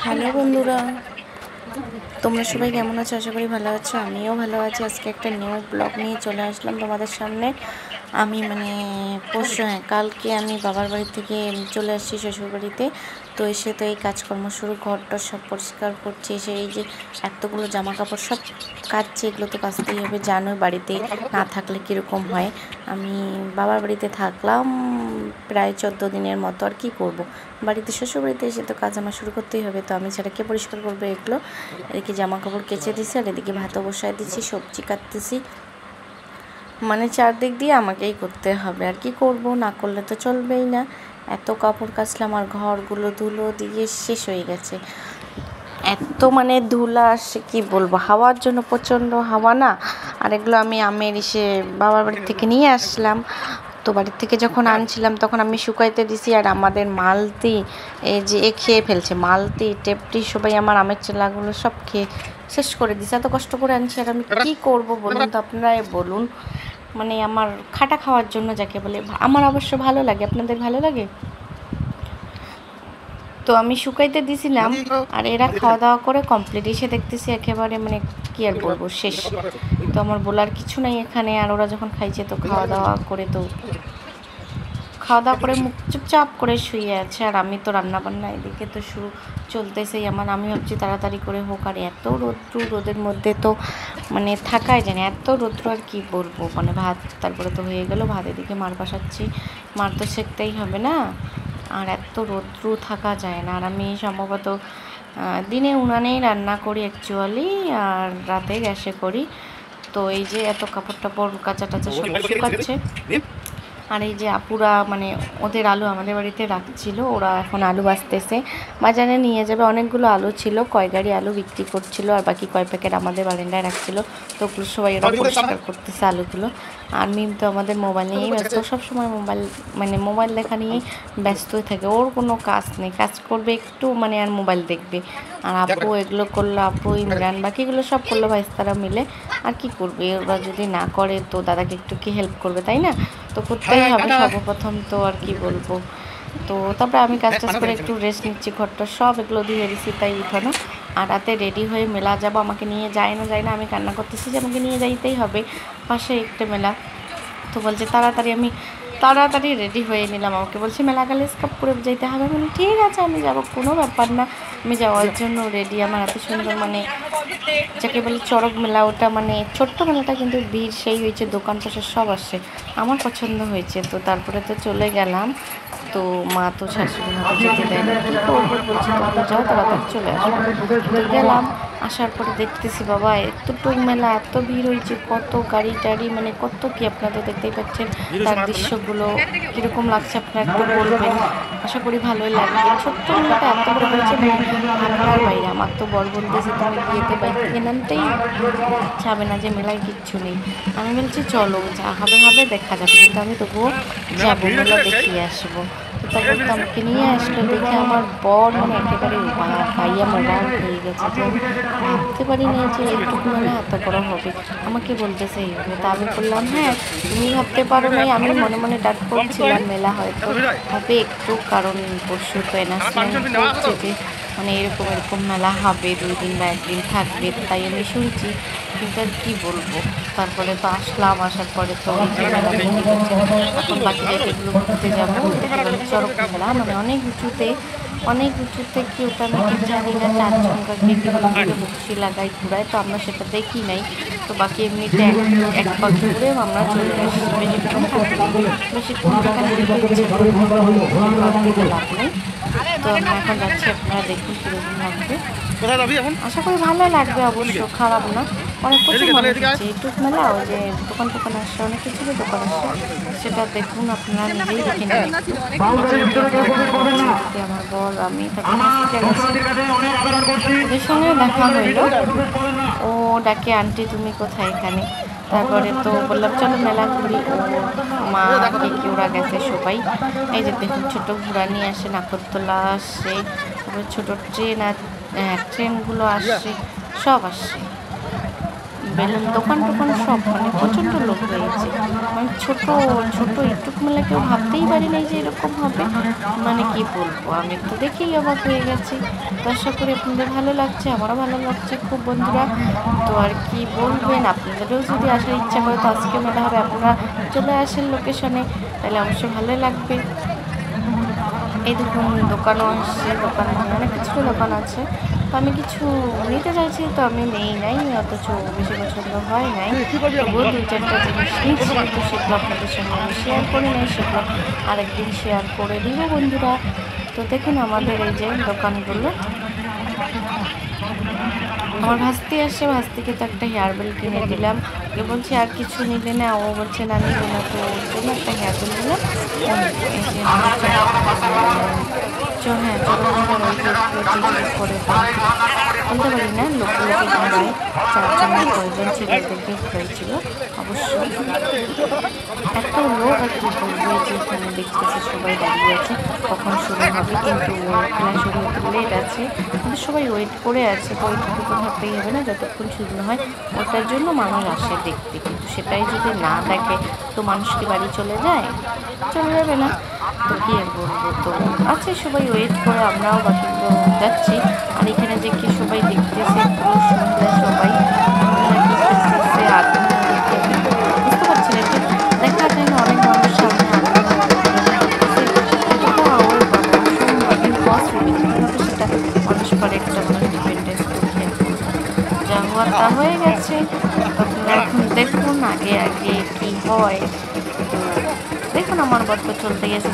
Hello বন্ধুরা, তোমরা সবাই কেমন আছো? আশা করি ভালো আছো। আমিও ভালো আছি। আজকে একটা নিউ ব্লগ নিয়ে চলে আসলাম তোমাদের সামনে। আমি কালকে আমি বাবার বাড়ি থেকে চলে আসছি শ্বশুর বাড়িতে। তো এসে তো এই কাজকর্ম শুরু, ঘরটা সব পরিষ্কার করছি। এসে এই যে এতগুলো জামা কাপড় সব কাচছি, এগুলো তো কাচতেই হবে, জানো বাড়িতে না থাকলে কীরকম হয়। আমি বাবার বাড়িতে থাকলাম প্রায় 14 দিনের মতো। আর কি করব, বাড়িতে শ্বশুর বাড়িতে এসে তো কাজ আমার শুরু করতেই হবে। তো আমি ছাড়া কে পরিষ্কার করবে এগুলো? এদিকে জামা কাপড় কেচে দিছি, আর এদিকে ভাতও বসায় দিচ্ছি, সবজি কাটতেছি। মানে চারদিক দিয়ে আমাকেই করতে হবে। আর কি করব, না করলে তো চলবেই না। এত কাপড় কাচলাম আর ঘরগুলো ধুলো দিয়ে শেষ হয়ে গেছে। এত ধুলা আসে কি বলবো, হাওয়ার জন্য, প্রচণ্ড হাওয়া না। আর এগুলো আমি আমের বাবার বাড়ি থেকে নিয়ে আসলাম। তো বাড়ির থেকে যখন আনছিলাম তখন আমি শুকাইতে দিছি। আর আমাদের মালতি এই যে খেয়ে ফেলছে, মালতি টেপটি সবাই আমার আমের চেলাগুলো সব খেয়ে শেষ করে দিছে। এত কষ্ট করে আনছি, আর আমি কী করব বলুন তো, আপনারাই বলুন। আমার খাটা খাওয়ার জন্য যাকে বলে, আমার অবশ্য ভালো লাগে, আপনাদের ভালো লাগে? তো আমি শুকাইতে দিছিলাম, আর এরা খাওয়া দাওয়া করে কমপ্লিট। এসে দেখতেছি একেবারে কি আর বলবো, শেষ। তো আমার বলার কিছু নাই এখানে। আর ওরা যখন খাইছে তো খাওয়া দাওয়া করে মুখ চুপচাপ করে শুয়ে আছে। আর আমি তো রান্নাবান্না এদিকে তো শুরু চলতেছেই আমার। আমি ভাবছি তাড়াতাড়ি করে হোক। আর এত রোদের মধ্যে তো থাকাই যায় না, এত রৌদ্র। আর কি বলবো, ভাত তারপরে তো হয়ে গেল, ভাত এদিকে মার বসাচ্ছি, মার তো সেঁকতেই হবে না। আর এত রৌদ্র থাকা যায় না। আর আমি সম্ভবত দিনে উনানেই রান্না করি অ্যাকচুয়ালি, আর রাতে গ্যাসে করি। তো এই যে এত কাপড় টাপড় কাঁচা টাচা সব শুকাচ্ছে। আর এই যে আপুরা ওদের আলু আমাদের বাড়িতে রাখছিল, ওরা এখন আলু বাছতেছে, বাজারে নিয়ে যাবে। অনেকগুলো আলু ছিল, কয় গাড়ি আলু বিক্রি করছিল, আর বাকি কয় প্যাকেট আমাদের বারান্দায় রাখছিল। তো ওগুলো সবাই ওরা পরিষ্কার করতেছে আলুগুলো। আর মিম তো আমাদের মোবাইল নিয়েই ব্যস্ত, সবসময় মোবাইল দেখা নিয়েই ব্যস্তই থাকে। ওর কোনো কাজ নেই, কাজ করবে একটু আর মোবাইল দেখবে। আর আপু এগুলো করলো, আপু ইমরান বাকিগুলো সব করলো ভাইস্তারা মিলে। আর কি করবে, ওরা যদি না করে তো দাদাকে একটু কি হেল্প করবে, তাই না? তো করতেই হবে সর্বপ্রথম। তো আর কি বলবো। তো তারপরে আমি কাজ করে একটু রেস্ট নিচ্ছি, ঘরটা সব এগুলো ধুয়ে দিচ্ছি, তাই উঠানো। আর রাতে রেডি হয়ে মেলা যাব, আমাকে নিয়ে যায় না আমি কান্না করতেছি যে আমাকে নিয়ে যাইতেই হবে, পাশে একটা মেলা। তো বলছে তাড়াতাড়ি রেডি হয়ে নিলাম। আমাকে বলছে মেলা গেলে স্কাপ করে যাইতে হবে। ঠিক আছে আমি যাবো, কোনো ব্যাপার না। আমি যাওয়ার জন্য রেডি। আমার এত সুন্দর যাকে বলে চড়ক মেলা, ওটা ছোট্ট মেলাটা, কিন্তু ভিড় সেই হয়েছে, দোকান পাশে সব আসছে, আমার পছন্দ হয়েছে। তো তারপরে তো চলে গেলাম। তো মা তো শাশুড়ি হাতে যেতে দেয় না, কী করবো, বলছে তোমরা যাও, তাড়াতাড়ি চলে আসবো। তো গেলাম, আসার পরে দেখতেছি বাবা এতটুকু মেলা, এত ভিড় হয়েছে, কত গাড়ি টাড়ি, কত কি, আপনারা দেখতেই পাচ্ছেন। তার দৃশ্যগুলো কীরকম লাগছে আপনারা একটু বলবেন, আশা করি ভালোই লাগবে। ছোট্ট মেলাটা এত বড় হয়েছে ভাবনার বাইরে। আমার তো বর বলতেছে তুমি বিয়েতে বাইক থেকে নামতেই যাবে না, যে মেলায় কিচ্ছু নেই। আমি বলছি চলো, যা হবে দেখা যাবে, কিন্তু আমি তবুও যাবো, মেলা দেখিয়ে আসবো। তো তারপর তো আমাকে নিয়ে আসলো। দেখে আমার বর একেবারে পাইয়া মোবাইল হয়ে গেছে, যে ভাবতে পারি না যে এইটুকু মেলা এত বড় হবে। আমাকে বলতেছে এইভাবে। তা আমি বললাম হ্যাঁ, তুমি ভাবতে পারো নাই, আমি মনে মনে ডাক করছিলাম মেলা হয়তো হবে একটু, কারণ পরশু তো অ্যানাউন্সমেন্ট করছে যে এরকম মেলা হবে, 2 দিন বা 1 দিন থাকবে, তাই আমি শুনছি। কিন্তু আর কী বলবো। তারপরে তো আসলাম, আসার পরে তো এই যে মেলা দেখতে পাচ্ছেন। এখন বাকি জায়গাগুলো ঘুরতে যাবো। চড়ক মেলা অনেক উঁচুতে কি, ওটা আমি ঠিক জানি না, 4 ঝঙ্কার বক্সি লাগাই ঘুরায়, তো আমরা সেটা দেখি নাই। তো বাকি এমনিতে এক পাক ঘুরে আমরা চলে আসি, বেশিক্ষণ লাভ নেই। তো আমরা এখন যাচ্ছি, আপনারা দেখুন কীরকম লাগবে। আশা করি ভালো লাগবে, অবশ্য খারাপ না। প্রচুর মনে হচ্ছে ইউটিউব মেলা, ওই যে দোকান আসছে, অনেক কিছু দোকান আসছে, সেটা দেখুন আপনারা নিজেই দেখে নেবেন। আমার বর, আমি ওদের সঙ্গে দেখা হইল। ও ডাকে আন্টি তুমি কোথায় এখানে। তারপরে তো বললাম চলো মেলা ঘুরি। ও মা কি ওরা গেছে সবাই। এই যে দেখুন ছোটো ঘোড়া নিয়ে আসে, নাগরদোলা আসছে, তারপরে ছোটো ট্রেনগুলো আসছে, সব আসছে। বেলুন দোকান টোকান সব, মানে প্রচণ্ড লোক হয়েছে। মানে ছোটো ছোটো একটুক মেলা কেউ ভাবতেই পারি নাই যে এরকম হবে। মানে কি বলবো, আমি তো দেখেই অবাক হয়ে গেছি। তো আশা করি আপনাদের ভালো লাগছে, আমারও ভালো লাগছে খুব বন্ধুরা। তো আর কি বলবেন, আপনাদেরও যদি আসার ইচ্ছা করে তো আজকে মেলা হবে, আপনারা চলে আসেন লোকেশনে, তাহলে অবশ্যই ভালোই লাগবে। এই দেখুন দোকানও আসছে, দোকান অনেক কিছু দোকান আছে। তো আমি কিছু নিতে চাইছি, তো আমি নেই নাই, অথচ বেশি পছন্দ হয় নাই। তবুও 2-4টা জিনিস নিচ্ছি, তো সেগুলো আপনাদের সঙ্গে আমি শেয়ার করি নাই, সেগুলো আরেকদিন শেয়ার করে দিব বন্ধুরা। তো দেখুন আমাদের এই যে দোকানগুলো। আমার ভাস্তি আসছে, ভাস্তিকে তো একটা হেয়ার বেল কিনে দিলাম। ওকে বলছি আর কিছু নিলে না, ও বলছে না নিবে না, তো ওর জন্য একটা হেয়ার বেল দিলাম। এই যে হ্যাঁ চরণের ওই যে করে বলতে পারি না, লোকে লোকে দাঁড়ায় 4জনের প্রয়োজন ছিল, ওদের গিফট হয়েছিল অবশ্যই। এত লোক আর কি বলবো, যে এখানে দেখতেছে সবাই দাঁড়িয়ে আছে কখন শুরু হবে, কিন্তু খেলা শুরু হতে লেট আছে, কিন্তু সবাই ওয়েট করে আছে। তো ওইটুকু তো থাকতেই হবে না, যতক্ষণ শুরু হয় ওটার জন্য মানুষ আসে দেখতে, কিন্তু সেটাই যদি না দেখে তো মানুষ কি বাড়ি চলে যায়? চলে যাবে না। তো কি আর বলবো, তো আছে সবাই ওয়েট করে, আমরাও বাকিগুলো যাচ্ছি। আর এখানে যে কি সবাই দেখতেছে, পুরুষ মহিলা সবাই খেলতেছে, আগুন বুঝতে পারছি না, দেখা যায় না অনেক মানুষ সামনে সেটা মানুষ পরে একটা মানুষ ডিপেন্ডেন্স যা হওয়ার তা হয়ে গেছে। আপনারা এখন দেখুন আগে আগে কি হয়। তো দেখুন আমার বর তো চলতে গেছে,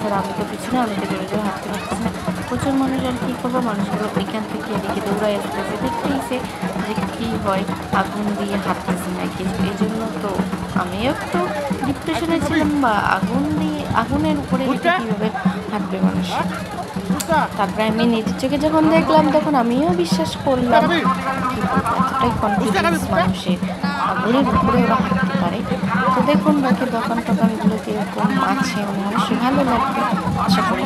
আর আমি তো পিছনে, আমি তো জোরে জোরে হাঁটতে পারতেছি না। প্রচুর মানুষ, আর কী করবো, মানুষগুলো এখান থেকে এদিকে দৌড়ায় আসতেছে, দেখতেইছে যে কী হয়, আগুন দিয়ে হাঁটতেছে নাকি। এই জন্য তো আমিও একটু ডিপ্রেশনে ছিলাম, বা আগুনের উপরে কীভাবে হাঁটবে মানুষ। তারপরে আমি নিজের চোখে যখন দেখলাম তখন আমিও বিশ্বাস করলাম, কি বলবো, এতটাই কনফিডেন্স মানুষের, আগুনের উপরে ওরা হাঁটতে পারে। তো দেখুন বাকি দোকান টোকানগুলো কীরকম আছে, অবশ্যই ভালো লাগবে আশা করি।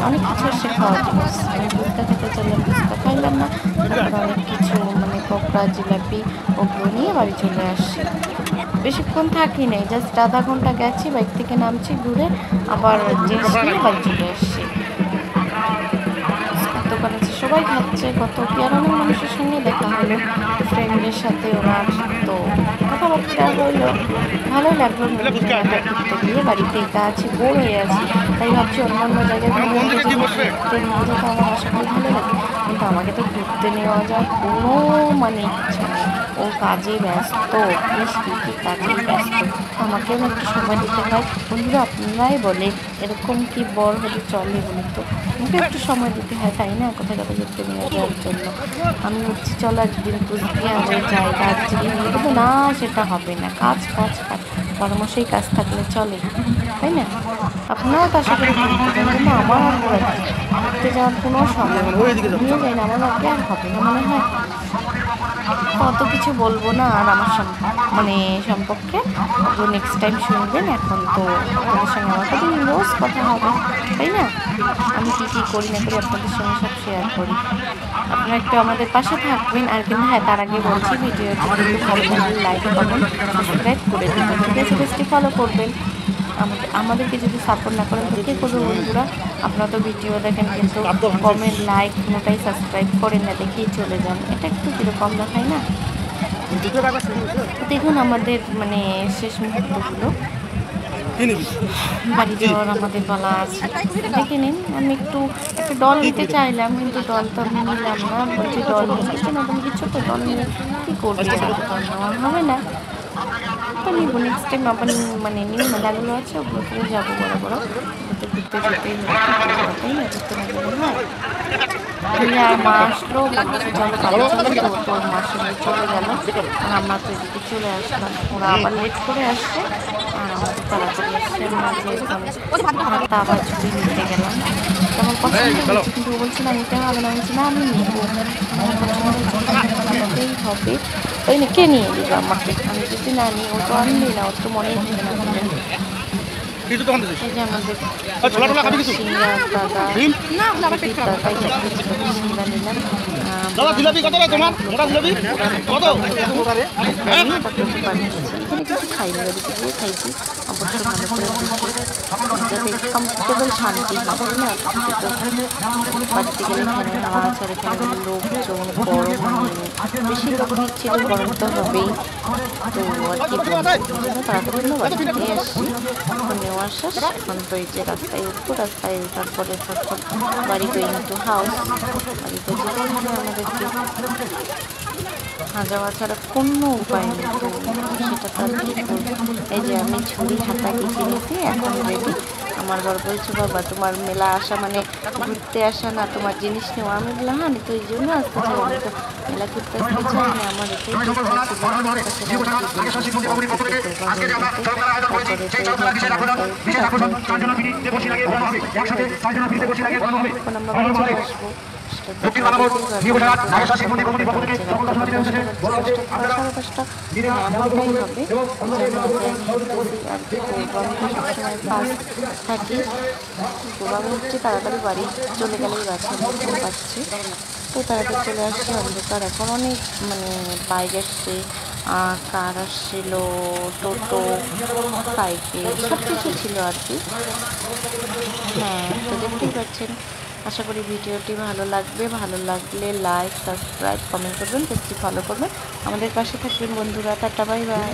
অনেক কিছু এসে খাওয়া জিনিস, আমি ফুচকা খেতে চাইলাম, ফুচকা খাইলাম না, তারপরে অনেক কিছু মানে পকোড়া জিলাপি ওগুলো নিয়ে বাড়ি চলে আসছি। বেশিক্ষণ থাকি নাই, জাস্ট আধা ঘন্টা গেছি, বাইক থেকে নামছি, ঘুরে আবার জিনিস নিয়ে বাড়ি চলে আসছি। দোকান আছে, সবাই খাচ্ছে, কত কি আর অনেক মানুষের সঙ্গে দেখা হলো, ফ্রেন্ডের সাথে ওনার, তো কথাবার্তা হইলো, ভালোই লাগলো। ঘুরতে গিয়ে বাড়িতে একা আছি, বোর হয়ে আছি, তাই ভাবছি অন্যান্য জায়গায় ঘুরতে নিয়ে যেতে আমার আশা করি ভালো লাগে, কিন্তু আমাকে তো ঘুরতে নেওয়া যাওয়ার কোনো মানে ইচ্ছা নেই। ও কাজে ব্যস্ত, কী কাজে ব্যস্ত, আমাকেও একটু সময় দিতে হয়। বন্ধুরা আপনারাই বলে এরকম কি বড় হলে চলে বলে, তো আমাকে একটু সময় দিতে হয়, তাই না, কোথায় কোথায় ঘুরতে নিয়ে যাওয়ার জন্য। আমি হচ্ছে চলো একদিন কুচবিহারে যাই, দার্জিলিং, কিন্তু না সেটা হবে না, কাজ কাজ কাজ, পরামর্শেই কাজ থাকলে চলে, তাই না। আপনারাও তো আশা করি ঘুরতে যান, কিন্তু আমার আর ঘুরতে যাওয়ার কোনো সময় নিয়ে যাই না, আমার আগে আর হবে না মনে হয়। অত কিছু বলবো না আর আমার মানে সম্পর্কে, তো নেক্সট টাইম শুনবেন। এখন তো আপনাদের সঙ্গে আমার সাথে রোজ কথা হবে, তাই না, আমি কী কী করি না করি আপনাদের সঙ্গে সব শেয়ার করি। আপনারা একটু আমাদের পাশে থাকবেন, আর কিন্তু হ্যাঁ তার আগে বলছি ভিডিওটি যদি ভালো লাগলে লাইক কমেন্ট সাবস্ক্রাইব করে দেবেন, ঠিক আছে, পেজটি ফলো করবেন। আমাদেরকে যদি সাপোর্ট না করেন তো কে করবে বন্ধুরা, আপনারা তো ভিডিও দেখেন কিন্তু কমেন্ট লাইক কোনোটাই সাবস্ক্রাইব করেন না, দেখেই চলে যান, এটা একটু কীরকম দেখায় না। দেখুন আমাদের মানে শেষ মুহূর্তগুলো, বাড়ি যাওয়ার আমাদের বলা আছে, দেখে নিন। আমি একটা ডল নিতে চাইলাম, কিন্তু ডল তো আমি নিলাম না, বলছি ডল নিচ্ছি না, তুমি কিছু তো ডল নিয়ে কী করবে, ডল নেওয়া হবে না, তো নিব নেক্সট টাইম আবার মানে নিউ মেলাগুলো আছে ওগুলো করে যাবো, বড় বড় ঘুরতে যেতেই তাই না, ঘুরতে না গেলে হয়। আর মা আসলো, বলছে চলো বাড়ি চলো, তো মার সঙ্গে চলে গেল, আর আমরা তো এদিকে চলে আসলাম, ওরা আবার লেট করে আসছে আর আমাদের তাড়াতাড়ি আসছে। আমরা যে আবার ঝুড়ি নিতে গেলাম, আমার পছন্দ হয়েছে, কিন্তু বলছে না নিতে হবে না, বলছি না আমি নেবো, আমার পছন্দ হবে, ওই কে নিয়ে দিল আমাকে, আমি যদি না নিই ও তো আনবি না, ওর তো মনেই থাকে না। এই যে আমাদের সিঙ্গা দাদা সিঙ্গা নিলাম, দাদা জিলাপি কত রে তোমার? মোটা জিলাপি কত? এখানে কিছু খাইনি, বাড়িতে গিয়ে খাইছি অবশ্য ভালো করে যাতে কমফোর্টেবল শান্তি হবে না। বাড়িতে গেলে এখানে নাড়াচাড়া, এখানে লোকজন গরম বেশি লোক ছিল, গরম তো হবেই। তো আর কি বলবো, তাড়াতাড়ি জন্য বাড়িতে আসছি, ফোনেও আসাস। এখন তো এই যে রাস্তায় উঠবো, রাস্তায় উঠার পরে তারপর বাড়ি গোয়িং টু হাউস। বাড়িতে যেতে হবে আমাদেরকে, যাওয়া ছাড়া কোনো উপায় নেই। তো সেটা তো আর কি করবো। এই যে আমি ছুরি হাতা কিছু নিয়েছি, এখন রেডি। আমার বর বলছে বাবা তোমার মেলা আসা মানে ঘুরতে আসা না, তোমার জিনিস নেওয়া। আমি বললাম হ্যাঁ আমি তো এই জন্য আসতে চাই, আমি তো মেলা ঘুরতে আসতে চাই না, আমার এটাই এখন আমরা বাড়ি চলে আসবো। থাকি গোবাবে হচ্ছে তাড়াতাড়ি বাড়ি চলে গেলেই বাচ্চা পাচ্ছে, তো তাড়াতাড়ি চলে আসছে। অন্ধকার এখন অনেক মানে বাইক আসছে, কার আসছিল, টোটো, সাইকেল সব কিছু ছিল আর কি। হ্যাঁ তো দেখতেই পাচ্ছেন। আশা করি ভিডিওটি ভালো লাগবে, ভালো লাগলে লাইক, সাবস্ক্রাইব, কমেন্ট করবেন, পেজটি ফলো করবেন, আমাদের পাশে থাকবেন বন্ধুরা। Tata, bye bye.